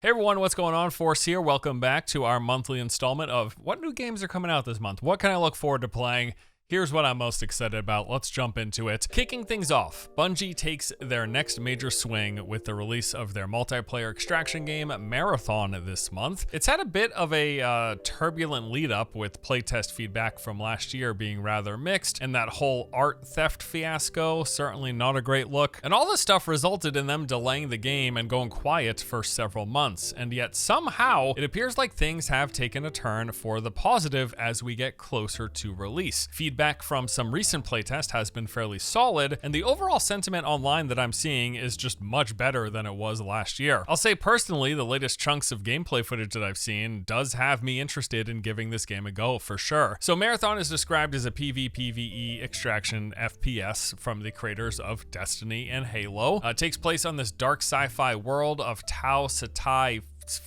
Hey everyone, what's going on? Force here. Welcome back to our monthly installment of what new games are coming out this month. What can I look forward to playing? Here's what I'm most excited about. Let's jump into it. Kicking things off, Bungie takes their next major swing with the release of their multiplayer extraction game Marathon this month. It's had a bit of a turbulent lead up with playtest feedback from last year being rather mixed, and that whole art theft fiasco, certainly not a great look. And all this stuff resulted in them delaying the game and going quiet for several months. And yet somehow it appears like things have taken a turn for the positive as we get closer to release. Feedback from some recent playtest has been fairly solid, and the overall sentiment online that I'm seeing is just much better than it was last year. I'll say personally, the latest chunks of gameplay footage that I've seen does have me interested in giving this game a go for sure. So Marathon is described as a PvPvE extraction FPS from the creators of Destiny and Halo. It takes place on this dark sci-fi world of Tau Satai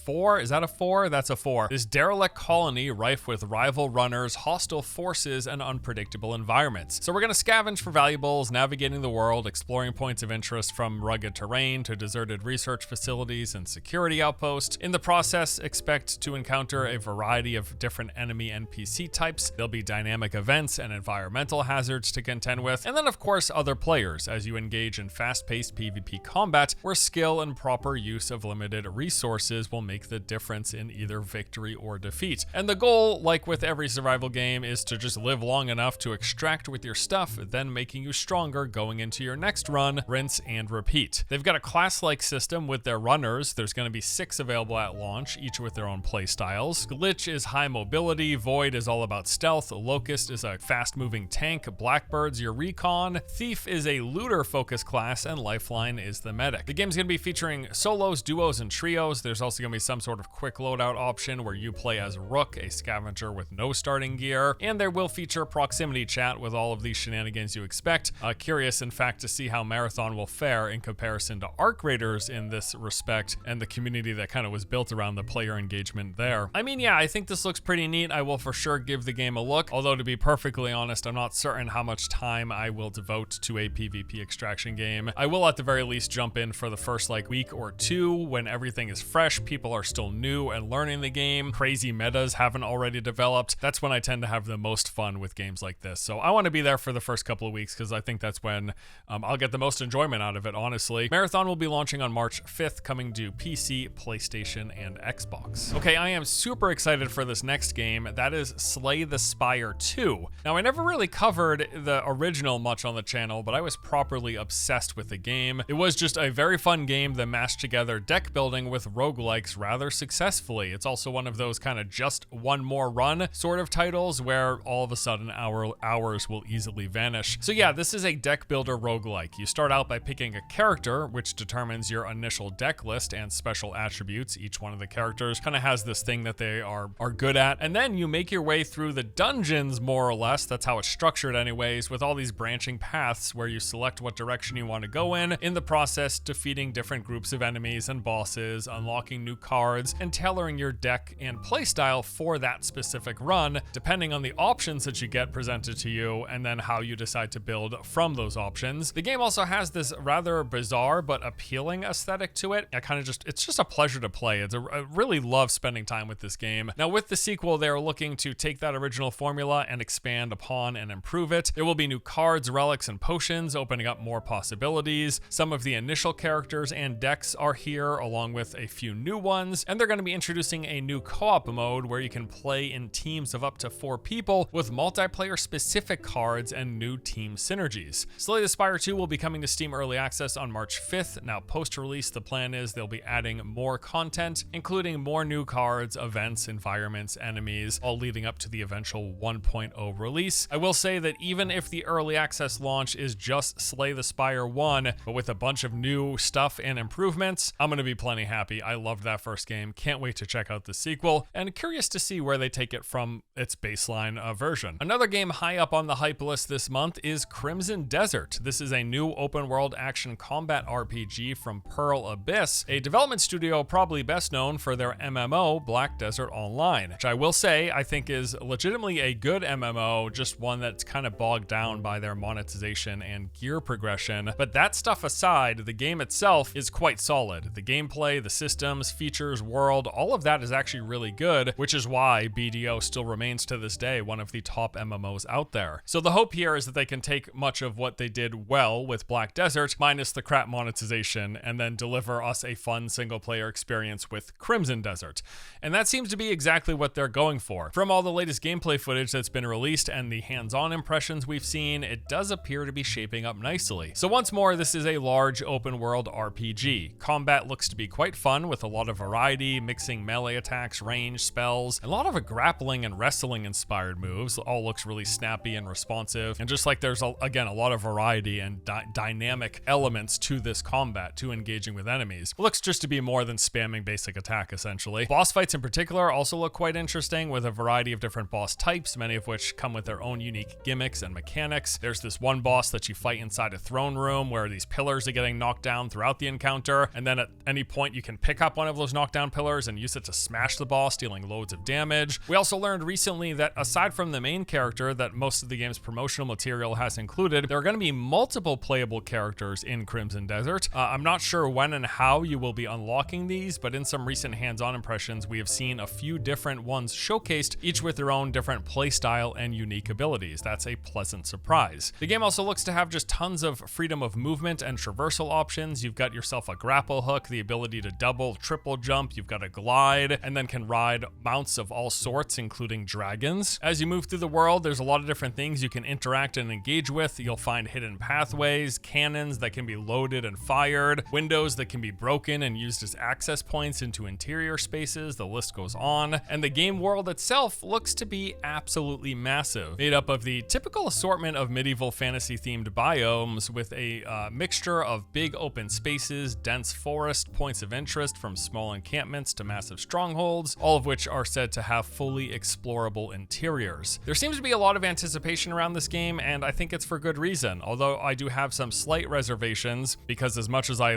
4? Is that a 4? That's a 4. This derelict colony rife with rival runners, hostile forces, and unpredictable environments. So we're going to scavenge for valuables, navigating the world, exploring points of interest from rugged terrain to deserted research facilities and security outposts. In the process, expect to encounter a variety of different enemy NPC types. There'll be dynamic events and environmental hazards to contend with, and then of course other players as you engage in fast-paced PvP combat where skill and proper use of limited resources will make the difference in either victory or defeat. And the goal, like with every survival game, is to just live long enough to extract with your stuff, then making you stronger going into your next run, rinse and repeat. They've got a class-like system with their runners. There's going to be 6 available at launch, each with their own play styles. Glitch is high mobility, Void is all about stealth, Locust is a fast-moving tank, Blackbird's your recon, Thief is a looter-focused class, and Lifeline is the medic. The game's going to be featuring solos, duos, and trios. There's also going to be some sort of quick loadout option where you play as Rook, a scavenger with no starting gear, and there will feature proximity chat with all of these shenanigans you expect. Curious, in fact, to see how Marathon will fare in comparison to Arc Raiders in this respect and the community that kind of was built around the player engagement there. I mean, yeah, I think this looks pretty neat. I will for sure give the game a look, although to be perfectly honest, I'm not certain how much time I will devote to a PvP extraction game. I will at the very least jump in for the first week or two when everything is fresh, people are still new and learning the game, crazy metas haven't already developed. That's when I tend to have the most fun with games like this. So I want to be there for the first couple of weeks because I think that's when I'll get the most enjoyment out of it, honestly. Marathon will be launching on March 5th, coming to PC, PlayStation, and Xbox. Okay, I am super excited for this next game. That is Slay the Spire 2. Now, I never really covered the original much on the channel, but I was properly obsessed with the game. It was just a very fun game that mashed together deck building with roguelikes rather successfully. It's also one of those kind of just one more run sort of titles where all of a sudden hours will easily vanish. So yeah, this is a deck builder roguelike. You start out by picking a character, which determines your initial deck list and special attributes. Each one of the characters kind of has this thing that they are good at, and then you make your way through the dungeons, more or less. That's how it's structured anyways, with all these branching paths where you select what direction you want to go in the process defeating different groups of enemies and bosses, unlocking new cards, and tailoring your deck and playstyle for that specific run, depending on the options that you get presented to you, and then how you decide to build from those options. The game also has this rather bizarre but appealing aesthetic to it. It's just a pleasure to play. I really love spending time with this game. Now, with the sequel, they're looking to take that original formula and expand upon and improve it. There will be new cards, relics, and potions, opening up more possibilities. Some of the initial characters and decks are here, along with a few new ones, and they're going to be introducing a new co-op mode where you can play in teams of up to 4 people with multiplayer specific cards and new team synergies. Slay the Spire 2 will be coming to Steam Early Access on March 5th. Now, post-release, the plan is they'll be adding more content, including more new cards, events, environments, enemies, all leading up to the eventual 1.0 release. I will say that even if the Early Access launch is just Slay the Spire 1, but with a bunch of new stuff and improvements, I'm going to be plenty happy. I loved that first game. Can't wait to check out the sequel, and curious to see where they take it from its baseline version. Another game high up on the hype list this month is Crimson Desert. This is a new open world action combat RPG from Pearl Abyss, a development studio probably best known for their MMO Black Desert Online, which I will say I think is legitimately a good MMO, just one that's kind of bogged down by their monetization and gear progression. But that stuff aside, the game itself is quite solid. The gameplay, the systems, features, world, all of that is actually really good, which is why BDO still remains to this day one of the top MMOs out there. So the hope here is that they can take much of what they did well with Black Desert, minus the crap monetization, and then deliver us a fun single player experience with Crimson Desert. And that seems to be exactly what they're going for. From all the latest gameplay footage that's been released and the hands-on impressions we've seen, it does appear to be shaping up nicely. So once more, this is a large open world RPG. Combat looks to be quite fun with a lot of variety, mixing melee attacks, range, spells, and a lot of grappling and wrestling inspired moves. All looks really snappy and responsive. And just like there's, again, a lot of variety and dynamic elements to this combat, to engaging with enemies. It looks just to be more than spamming basic attack, essentially. Boss fights in particular also look quite interesting, with a variety of different boss types, many of which come with their own unique gimmicks and mechanics. There's this one boss that you fight inside a throne room where these pillars are getting knocked down throughout the encounter, and then at any point you can pick up one of those knockdown pillars and use it to smash the boss, dealing loads of damage. We also learned recently that aside from the main character that most of the game's promotional material has included, there are going to be multiple playable characters in Crimson Desert. I'm not sure when and how you will be unlocking these, but in some recent hands-on impressions, we have seen a few different ones showcased, each with their own different playstyle and unique abilities. That's a pleasant surprise. The game also looks to have just tons of freedom of movement and traversal options. You've got yourself a grapple hook, the ability to double, triple jump, you've got a glide, and then can ride mounts of all sorts, including dragons. As you move through the world, there's a lot of different things you can interact and engage with. You'll find hidden pathways, cannons that can be loaded and fired, windows that can be broken and used as access points into interior spaces, the list goes on. And the game world itself looks to be absolutely massive, made up of the typical assortment of medieval fantasy themed biomes with a mixture of big open spaces, dense forest, points of interest from small encampments to massive strongholds, all of which are said to have fully explorable interiors. There seems to be a lot of anticipation around this game, and I think it's for good reason, although I do have some slight reservations because as much as I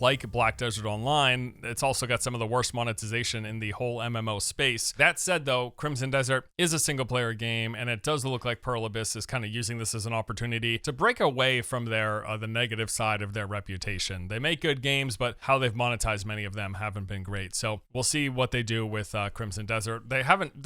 like Black Desert Online, it's also got some of the worst monetization in the whole MMO space. That said though, Crimson Desert is a single player game, and it does look like Pearl Abyss is kind of using this as an opportunity to break away from their the negative side of their reputation. They make good games, but how they've monetized many of them haven't been great. So we'll see what they do with Crimson Desert. There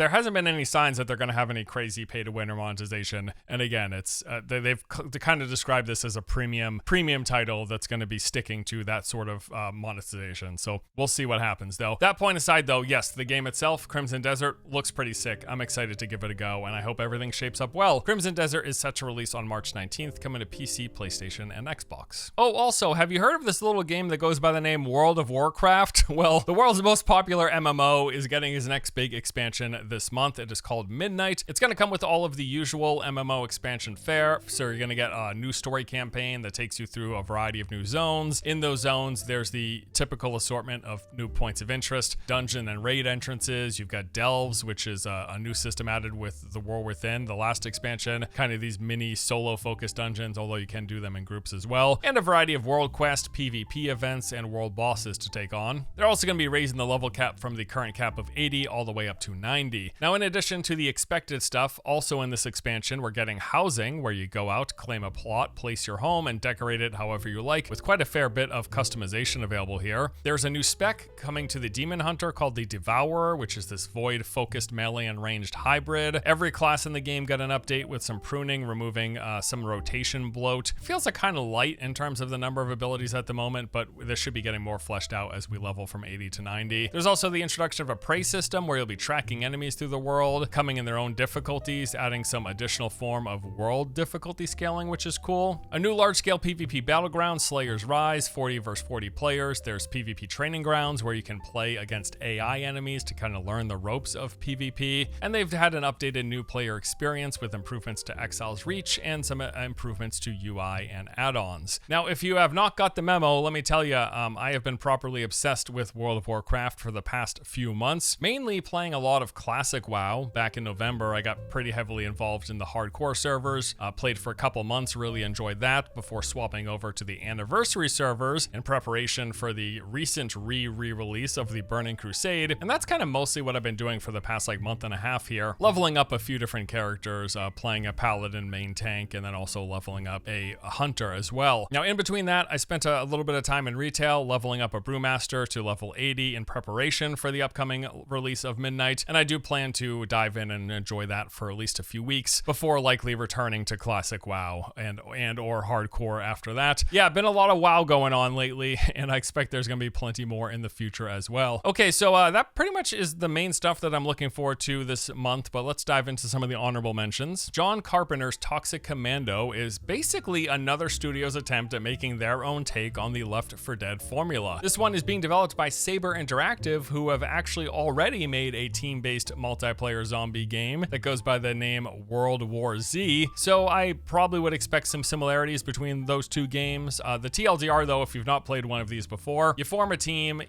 hasn't been any signs that they're going to have any crazy pay to win or monetization. And again, it's they've kind of described this as a premium title that's going to be sticking to that sort of monetization. So we'll see what happens though. That point aside though, yes, the game itself, Crimson Desert, looks pretty sick. I'm excited to give it a go, and I hope everything shapes up well. Crimson Desert is set to release on March 19th, coming to PC, PlayStation, and Xbox. Oh, also, have you heard of this little game that goes by the name World of Warcraft? Well, the world's most popular MMO is getting its next big expansion this month. It is called Midnight. It's going to come with all of the usual MMO expansion fare. So you're going to get a new story campaign that takes you through a variety of new zones. In those zones, there's the typical assortment of new points of interest, dungeon and raid entrances. You've got delves, which is a new system added with the War Within, the last expansion, kind of these mini solo focused dungeons, although you can do them in groups as well, and a variety of world quest, PvP events, and world bosses to take on. They're also going to be raising the level cap from the current cap of 80 all the way up to 90. Now, in addition to the expected stuff, also in this expansion, we're getting housing, where you go out, claim a plot, place your home, and decorate it however you like, with quite a fair bit of customization available here. There's a new spec coming to the Demon Hunter called the Devourer, which is this void-focused melee and ranged hybrid. Every class in the game got an update with some pruning, removing some rotation bloat. Feels like kind of light in terms of the number of abilities at the moment, but this should be getting more fleshed out as we level from 80 to 90. There's also the introduction of a prey system where you'll be tracking enemies through the world, coming in their own difficulties, adding some additional form of world difficulty scaling, which is cool. A new large-scale PvP battleground, Slayer's Rise, 40 versus 40 players. There's PvP training grounds where you can play against AI enemies to kind of learn the ropes of PvP. And they've had an updated new player experience with improvements to Exile's Reach and some improvements to UI and add-ons. Now, if you have not got the memo, let me tell you, I have been properly obsessed with World of Warcraft for the past few months, mainly playing a lot of classic WoW. Back in November, I got pretty heavily involved in the hardcore servers, played for a couple months, really enjoyed that, before swapping over to the anniversary servers in preparation for the recent re-release of the Burning Crusade. And that's kind of mostly what I've been doing for the past month and a half here, leveling up a few different characters, playing a paladin main tank, and then also leveling up a hunter as well. Now, in between that, I spent a little bit of time in retail, leveling up a brewmaster to level 80 in preparation for the upcoming release of Midnight, and I do plan to dive in and enjoy that for at least a few weeks before likely returning to classic WoW and or hardcore after that. Yeah, been a lot of WoW going on lately, and I expect there's gonna be plenty more in the future as well. Okay, so that pretty much is the main stuff that I'm looking forward to this month, but let's dive into some of the honorable mentions. John Carpenter's Toxic Commando is basically another studio's attempt at making their own take on the Left 4 Dead formula. This one is being developed by Saber Interactive, who have actually already made a team-based multiplayer zombie game that goes by the name World War Z, so I probably would expect some similarities between those two games. The TLDR though, if you've not played one of these before, you form a team,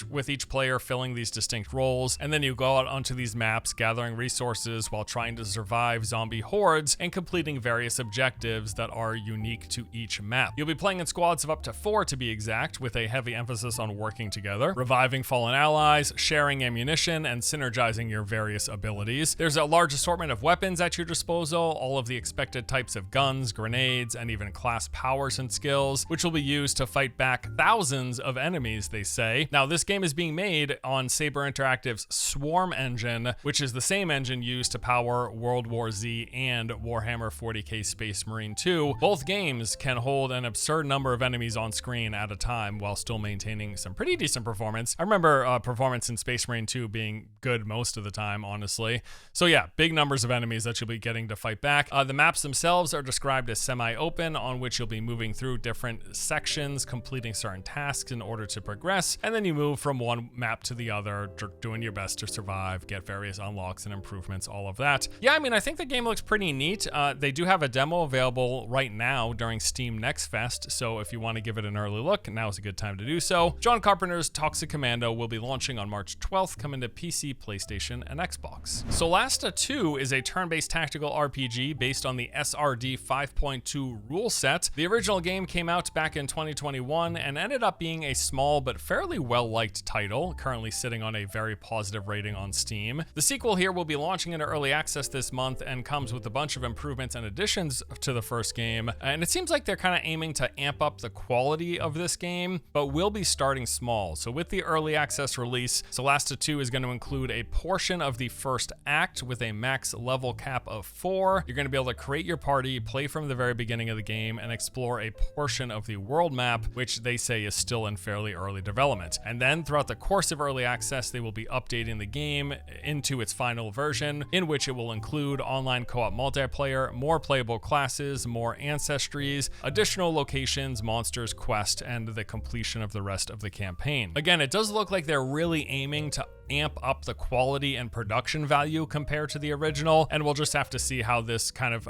with each player filling these distinct roles, and then you go out onto these maps gathering resources while trying to survive zombie hordes and completing various objectives that are unique to each map. You'll be playing in squads of up to 4 to be exact, with a heavy emphasis on working together, reviving fallen allies, sharing ammunition, and synergizing your various abilities. There's a large assortment of weapons at your disposal, all of the expected types of guns, grenades, and even class powers and skills, which will be used to fight back thousands of enemies, they say. Now, this game is being made on Saber Interactive's Swarm engine, which is the same engine used to power World War Z and Warhammer 40k Space Marine 2. Both games can hold an absurd number of enemies on screen at a time while still maintaining some pretty decent performance. I remember performance in Space Marine 2 being good most of the time, honestly. So yeah, big numbers of enemies that you'll be getting to fight back. The maps themselves are described as semi-open, on which you'll be moving through different sections, completing certain tasks in order to progress, and then you move from one map to the other, doing your best to survive, get various unlocks and improvements, all of that. Yeah, I mean, I think the game looks pretty neat. They do have a demo available right now during Steam Next Fest, so if you want to give it an early look, now is a good time to do so. John Carpenter's Toxic Commando will be launching on March 12th, coming to PC, PlayStation, and Xbox. Solasta 2 is a turn-based tactical RPG based on the SRD 5.2 rule set. The original game came out back in 2021 and ended up being a small but fairly well-liked title, currently sitting on a very positive rating on Steam. The sequel here will be launching into early access this month and comes with a bunch of improvements and additions to the first game, and it seems like they're kind of aiming to amp up the quality of this game, but will be starting small. So with the early access release, Solasta 2 is going to include a portion of the first act with a max level cap of 4. You're going to be able to create your party, play from the very beginning of the game, and explore a portion of the world map, which they say is still in fairly early development. And then throughout the course of early access, they will be updating the game into its final version, in which it will include online co-op multiplayer, more playable classes, more ancestries, additional locations, monsters, quest, and the completion of the rest of the campaign. Again, it does look like they're really aiming to amp up the quality and production value compared to the original, and we'll just have to see how this kind of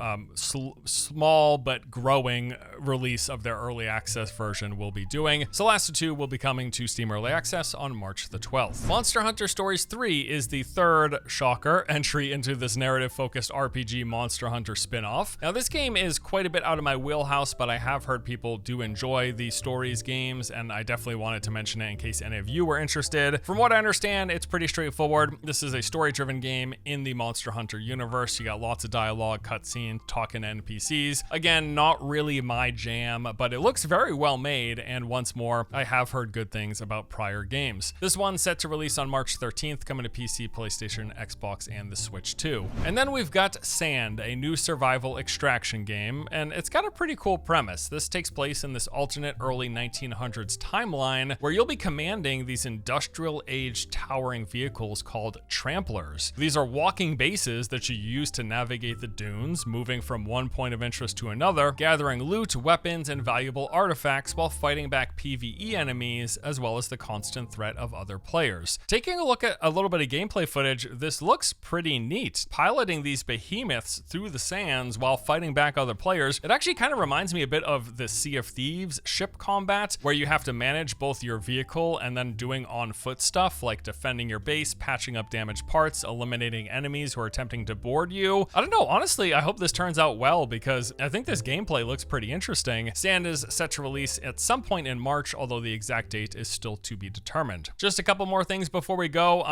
small but growing release of their early access version will be doing. Solasta 2 will be coming to Steam Early Access on March the 12th. Monster Hunter Stories 3 is the third, shocker, entry into this narrative-focused RPG Monster Hunter spin-off. Now, this game is quite a bit out of my wheelhouse, but I have heard people do enjoy the Stories games, and I definitely wanted to mention it in case any of you were interested. From what I understand, it's pretty straightforward. This is a story-driven game in the Monster Hunter universe. You got lots of dialogue, cutscene, talking to NPCs. Again, not really my jam, but it looks very well made, and once more, I have heard good things about prior games. This one's set to release on March 13th, coming to PC, PlayStation, Xbox, and the Switch too. And then we've got Sand, a new survival extraction game, and it's got a pretty cool premise. This takes place in this alternate early 1900s timeline where you'll be commanding these industrial-age towering vehicles called tramplers. These are walking bases that you use to navigate the dunes, moving from one point of interest to another, gathering loot, weapons, and valuable artifacts while fighting back PvE enemies, as well as the constant threat of other players. Taking a look at a little bit of gameplay footage, this looks pretty neat. Piloting these behemoths through the sands while fighting back other players, it actually kind of reminds me a bit of the Sea of Thieves ship combat, where you have to manage both your vehicle and then doing on-foot stuff like defending defending your base, patching up damaged parts, eliminating enemies who are attempting to board you. I don't know, honestly, I hope this turns out well because I think this gameplay looks pretty interesting. Stand is set to release at some point in March, although the exact date is still to be determined. Just a couple more things before we go.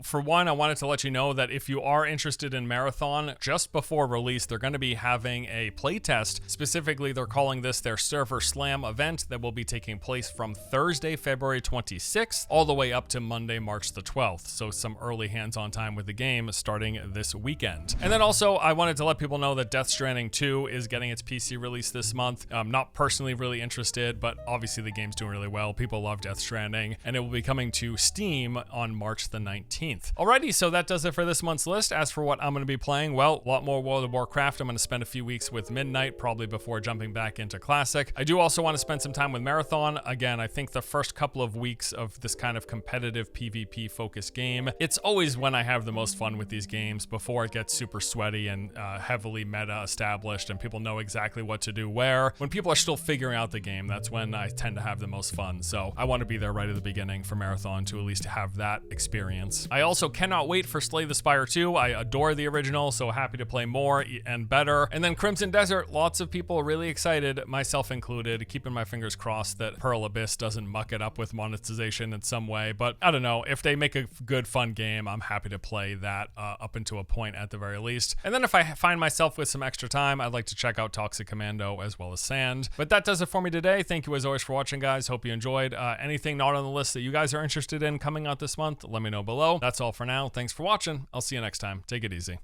For one, I wanted to let you know that if you are interested in Marathon, just before release, they're going to be having a playtest. Specifically, they're calling this their Server Slam event that will be taking place from Thursday, February 26th, all the way up to Monday, March the 12th. So some early hands-on time with the game starting this weekend. And then also, I wanted to let people know that Death Stranding 2 is getting its PC release this month. I'm not personally really interested, but obviously the game's doing really well. People love Death Stranding, and it will be coming to Steam on March the 19th. Alrighty, so that does it for this month's list. As for what I'm going to be playing, well, a lot more World of Warcraft. I'm going to spend a few weeks with Midnight, probably before jumping back into Classic. I do also want to spend some time with Marathon. Again, I think the first couple of weeks of this kind of competitive PvP focused game, it's always when I have the most fun with these games before it gets super sweaty and heavily meta established and people know exactly what to do where. When people are still figuring out the game, that's when I tend to have the most fun. So I want to be there right at the beginning for Marathon to at least have that experience. I also cannot wait for Slay the Spire 2. I adore the original, so happy to play more and better. And then Crimson Desert, lots of people really excited, myself included, keeping my fingers crossed that Pearl Abyss doesn't muck it up with monetization in some way. But I don't know, if they make a good fun game, I'm happy to play that up into a point at the very least. And then if I find myself with some extra time, I'd like to check out Toxic Commando as well as Sand. But that does it for me today. Thank you as always for watching, guys. Hope you enjoyed. Anything not on the list that you guys are interested in coming out this month, let me know below. That's all for now. Thanks for watching. I'll see you next time. Take it easy.